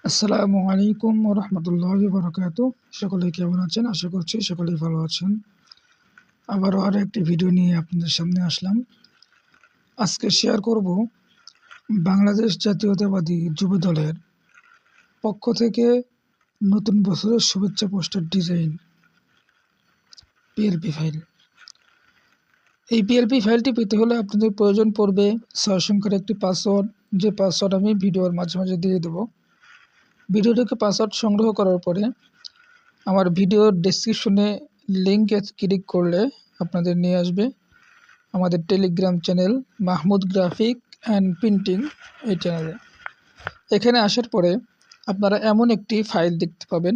আসসালামু আলাইকুম ওয়া রাহমাতুল্লাহি ওয়া বারাকাতুহু। সকলে কেমন আছেন? আশা করছি সকলেই ভালো আছেন। আবারও আরো একটি ভিডিও নিয়ে আপনাদের সামনে আসলাম। আজকে শেয়ার করব বাংলাদেশ জাতীয়তাবাদী যুবদলের পক্ষ থেকে নতুন বছরের শুভেচ্ছা পোস্টার ডিজাইন পিএলপি ফাইল। এই পিএলপি ফাইলটি পেতে হলে আপনাদের প্রয়োজন পড়বে 6 সংখ্যার একটি পাসওয়ার্ড, যে পাসওয়ার্ড আমি ভিডিওর মাঝে মাঝে দিয়ে দেব। ভিডিওটিকে পাসওয়ার্ড সংগ্রহ করার পরে আমার ভিডিওর ডেসক্রিপশনে লিঙ্কে ক্লিক করলে আপনাদের নিয়ে আসবে আমাদের Telegram channel Mahmud graphic and printing, এই চ্যানেলে। এখানে আসার পরে আপনারা এমন একটি ফাইল দেখতে পাবেন।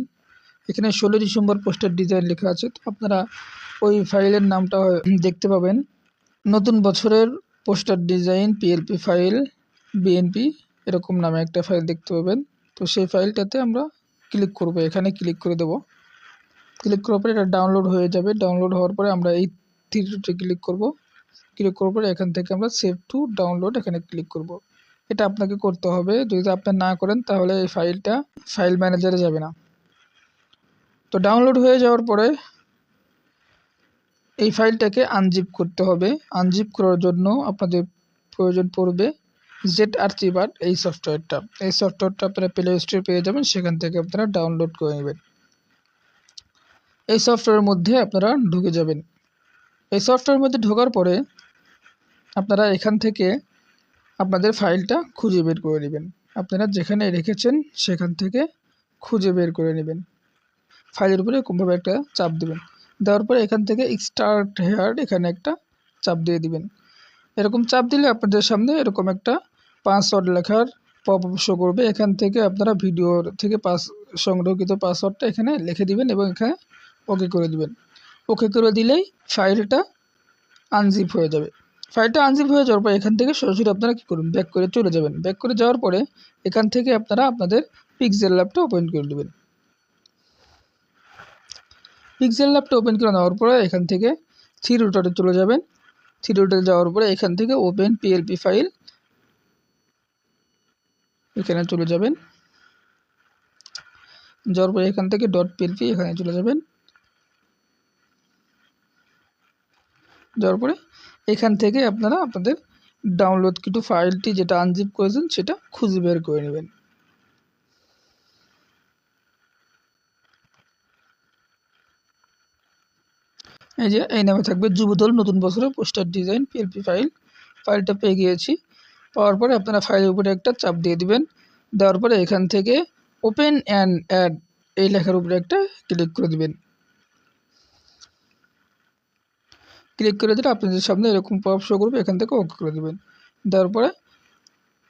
এখানে 16 ডিসেম্বর পোস্টার ডিজাইন লেখা আছে, তো আপনারা ওই ফাইলের নামটা দেখতে পাবেন নতুন বছরের poster design PLP file BNP, এরকম নামে একটা ফাইল দেখতে পাবেন। তো সেই ফাইলটাতে আমরা ক্লিক করব, এখানে ক্লিক করে দেব। ক্লিক করার পরে এটা ডাউনলোড হয়ে যাবে। ডাউনলোড হওয়ার পরে আমরা এই থ্রিতে ক্লিক করব। ক্লিক করার পরে এখান থেকে আমরা সেভ টু ডাউনলোড এখানে ক্লিক করব। এটা আপনাকে করতে হবে। যদি আপনি না করেন তাহলে এই ফাইলটা ফাইল ম্যানেজারে যাবে না। তো ডাউনলোড হয়ে যাওয়ার পরে এই ফাইলটাকে আনজিপ করতে হবে। আনজিপ করার জন্য আপনাদের প্রয়োজন পড়বে জেট আর্চিভার, এই সফটওয়্যারটা। এই সফটওয়্যারটা আপনারা প্লে স্টোরে পেয়ে যাবেন, সেখান থেকে আপনারা ডাউনলোড করে নেবেন। এই সফটওয়্যারের মধ্যে আপনারা ঢুকে যাবেন। এই সফটওয়্যারের মধ্যে ঢোকার পরে আপনারা এখান থেকে আপনাদের ফাইলটা খুঁজে বের করে নেবেন। আপনারা যেখানে রেখেছেন সেখান থেকে খুঁজে বের করে নেবেন। ফাইলের উপরে এরকমভাবে একটা চাপ দেবেন। দেওয়ার পরে এখান থেকে স্টার্ট হেয়ার এখানে একটা চাপ দিয়ে দিবেন। এরকম চাপ দিলে আপনাদের সামনে এরকম একটা পাসওয়ার্ড লেখার পপ আপ শো করবে। এখান থেকে আপনারা ভিডিওর থেকে সংরক্ষিত পাসওয়ার্ডটা এখানে লিখে দিবেন এবং এখানে ওকে করে দিবেন। ওকে করে দিলেই ফাইলটা আনজিপ হয়ে যাবে। ফাইলটা আনজিপ হয়ে যাওয়ার পর এখান থেকে সরাসরি আপনারা কী করুন, ব্যাক করে চলে যাবেন। ব্যাক করে যাওয়ার পরে এখান থেকে আপনারা আপনাদের পিক্সেল ল্যাবটা ওপেন করে নেবেন। পিক্সেল ল্যাবটা ওপেন করে নেওয়ার পরে এখান থেকে থ্রি রুটারে চলে যাবেন। থ্রি রুটারে যাওয়ার পরে এখান থেকে ওপেন পিএলপি ফাইল এখানে চলে যাবেন। যাওয়ার পরে এখান থেকে ডট পিএলপি এখানে চলে যাবেন। যাওয়ার পরে এখান থেকে আপনারা আপনাদের ডাউনলোডকৃত ফাইলটি যেটা আনজিপ করেছেন সেটা খুঁজে বের করে নেবেন। এই যে এই নামে থাকবে যুবদল নতুন বছরের পোস্টার ডিজাইন পিএলপি ফাইল। ফাইলটা পেয়ে গিয়েছি। পাওয়ার পরে আপনারা ফাইলের উপরে একটা চাপ দিয়ে দিবেন। দেওয়ার পরে এখান থেকে ওপেন অ্যান্ড অ্যাড এই লেখার উপরে একটা ক্লিক করে দিবেন। ক্লিক করে দিলে আপনাদের সামনে এরকম পপ শো করবে, এখান থেকে ওকে করে দেবেন। দেওয়ার পরে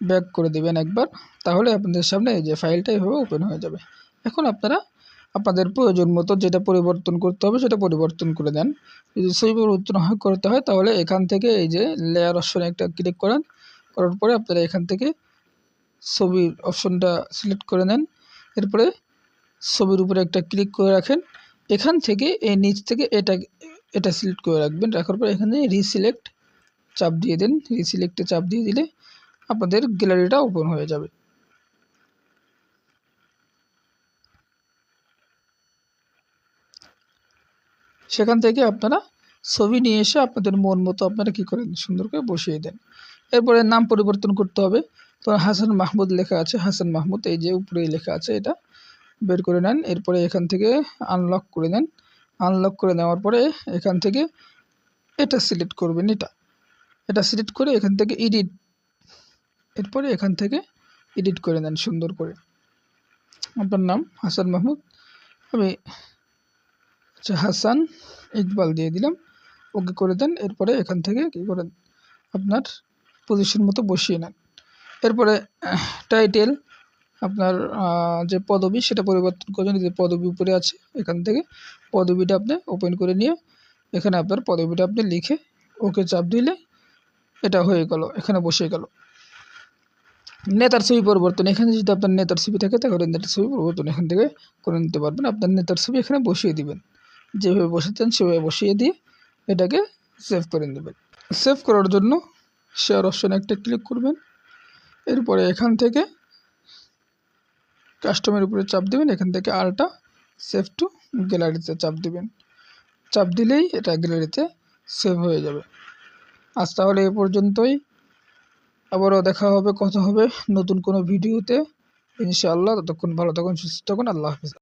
ব্যাক করে দেবেন একবার, তাহলে আপনাদের সামনে এই যে ফাইলটা এভাবে ওপেন হয়ে যাবে। এখন আপনারা আপনাদের প্রয়োজন মতো যেটা পরিবর্তন করতে হবে সেটা পরিবর্তন করে দেন। যদি ছবি পরিবর্তন করতে হয় তাহলে এখান থেকে এই যে লেয়ার অপশনে একটা ক্লিক করেন। করার পরে আপনারা এখান থেকে ছবির অপশনটা সিলেক্ট করে নেন। এরপরে ছবির উপরে একটা ক্লিক করে রাখেন। এখান থেকে এই নিচ থেকে এটা সিলেক্ট করে রাখবেন। রাখার পরে এখানে রিসিলেক্ট চাপ দিয়ে দেন। রিসিলেক্টে চাপ দিয়ে দিলে আপনাদের গ্যালারিটা ওপেন হয়ে যাবে। সেখান থেকে আপনারা ছবি নিয়ে এসে আপনাদের মন মতো আপনারা কী করেন, সুন্দর করে বসিয়ে দেন। এরপরে নাম পরিবর্তন করতে হবে। তো হাসান মাহমুদ লেখা আছে, হাসান মাহমুদ এই যে উপরে লেখা আছে এটা বের করে নেন। এরপরে এখান থেকে আনলক করে নেন। আনলক করে নেওয়ার পরে এখান থেকে এটা সিলেক্ট করবেন। এটা সিলেক্ট করে এখান থেকে এডিট, এরপরে এখান থেকে এডিট করে নেন সুন্দর করে। আপনার নাম হাসান মাহমুদ, আমি হাসান ইকবাল দিয়ে দিলাম। ওকে করে দেন। এরপরে এখান থেকে কী করেন, আপনার পজিশন মতো বসিয়ে নেন। এরপরে টাইটেল আপনার যে পদবি সেটা পরিবর্তন করবেন। যে পদবি উপরে আছে এখান থেকে পদবিটা আপনি ওপেন করে নিয়ে এখানে আপনার পদবিটা আপনি লিখে ওকে চাপ দিলে এটা হয়ে গেল, এখানে বসে গেল। নেতার ছবি পরিবর্তন, এখানে যদি আপনার নেতার ছবি থাকে তাহলে নেতার ছবি পরিবর্তন এখান থেকে করে নিতে পারবেন। আপনার নেতার ছবি এখানে বসিয়ে দিবেন, যেভাবে বসাতেন সেভাবে বসিয়ে দিয়ে এটাকে সেভ করে নেবেন। সেভ করার জন্য শেয়ার অপশনে একটা ক্লিক করবেন। এরপরে এখান থেকে কাস্টমের উপরে চাপ দিবেন, এখান থেকে আলটা সেভ টু গ্যালারিতে চাপ দিবেন। চাপ দিলেই এটা গ্যালারিতে সেভ হয়ে যাবে। আজ তাহলে এ পর্যন্তই, আবারও দেখা হবে, কথা হবে নতুন কোনো ভিডিওতে ইনশাআল্লাহ। ততক্ষণ ভালো থাকুন, সুস্থ থাকুন, আল্লাহ হাফেজ।